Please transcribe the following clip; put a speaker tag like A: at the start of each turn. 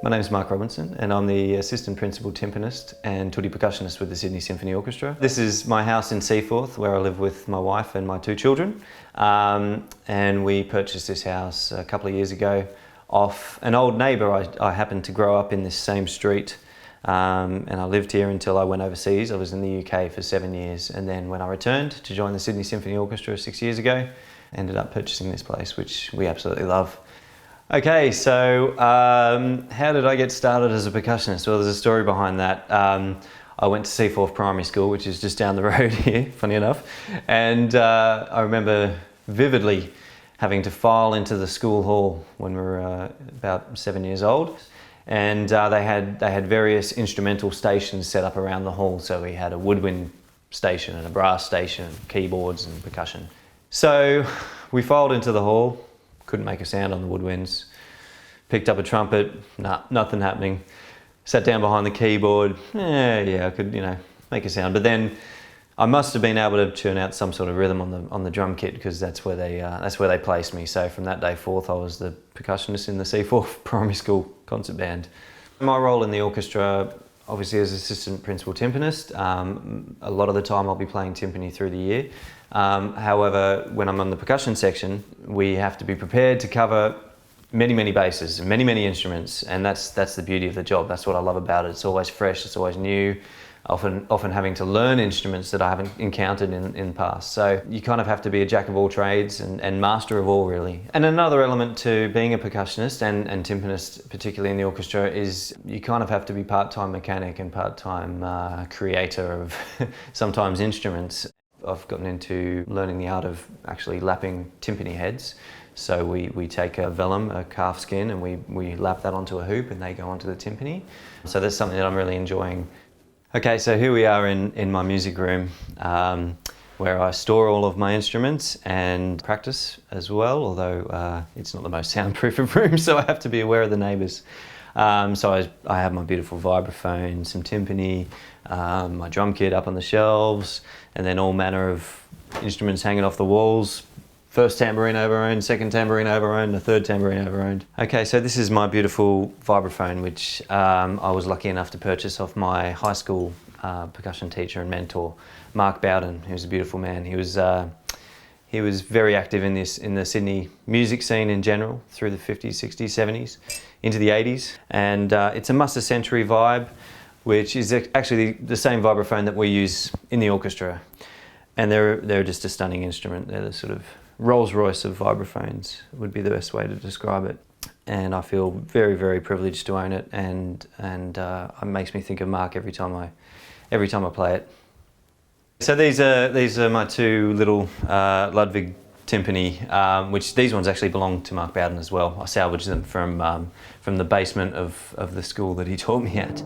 A: My name is Mark Robinson and I'm the Assistant Principal Timpanist and Tutti Percussionist with the Sydney Symphony Orchestra. This is my house in Seaforth where I live with my wife and my 2 children. And we purchased this house a couple of years ago off an old neighbour. I happened to grow up in this same street and I lived here until I went overseas. I was in the UK for 7 years, and then when I returned to join the Sydney Symphony Orchestra 6 years ago, ended up purchasing this place, which we absolutely love. Okay, so how did I get started as a percussionist? Well, there's a story behind that. I went to Seaforth Primary School, which is just down the road here, funny enough, and I remember vividly having to file into the school hall when we were about 7 years old, and they had various instrumental stations set up around the hall. So we had a woodwind station and a brass station, keyboards and percussion. So we filed into the hall. Couldn't make a sound on the woodwinds. Picked up a trumpet, nothing happening. Sat down behind the keyboard, yeah, I could, make a sound. But then I must have been able to churn out some sort of rhythm on the drum kit, because that's where they placed me. So from that day forth, I was the percussionist in the Seaforth Primary School concert band. My role in the orchestra, obviously as Assistant Principal Timpanist, a lot of the time I'll be playing timpani through the year. However, when I'm on the percussion section, we have to be prepared to cover many bases, many instruments, and that's the beauty of the job. That's what I love about it. It's always fresh, it's always new, often having to learn instruments that I haven't encountered in the past. So you kind of have to be a jack of all trades and master of all, really. And another element to being a percussionist and timpanist, particularly in the orchestra, is you kind of have to be part-time mechanic and part-time creator of sometimes instruments. I've gotten into learning the art of actually lapping timpani heads. So we take a vellum, a calf skin, and we lap that onto a hoop and they go onto the timpani. So that's something that I'm really enjoying. Okay, so here we are in my music room where I store all of my instruments and practice as well, although it's not the most soundproof of rooms, so I have to be aware of the neighbours. So I have my beautiful vibraphone, some timpani, my drum kit up on the shelves, and then all manner of instruments hanging off the walls. First tambourine overowned, second tambourine overowned, the third tambourine overowned. Okay, so this is my beautiful vibraphone, which I was lucky enough to purchase off my high school percussion teacher and mentor, Mark Bowden, who's a beautiful man. He was very active in the Sydney music scene in general through the 50s, 60s, 70s, into the 80s. And it's a Muster Century vibe, which is actually the same vibraphone that we use in the orchestra. And they're just a stunning instrument. They're the sort of Rolls-Royce of vibraphones, would be the best way to describe it. And I feel very privileged to own it, and it makes me think of Mark every time I play it. So these are my 2 little Ludwig timpani, which these ones actually belong to Mark Bowden as well. I salvaged them from the basement of the school that he taught me at.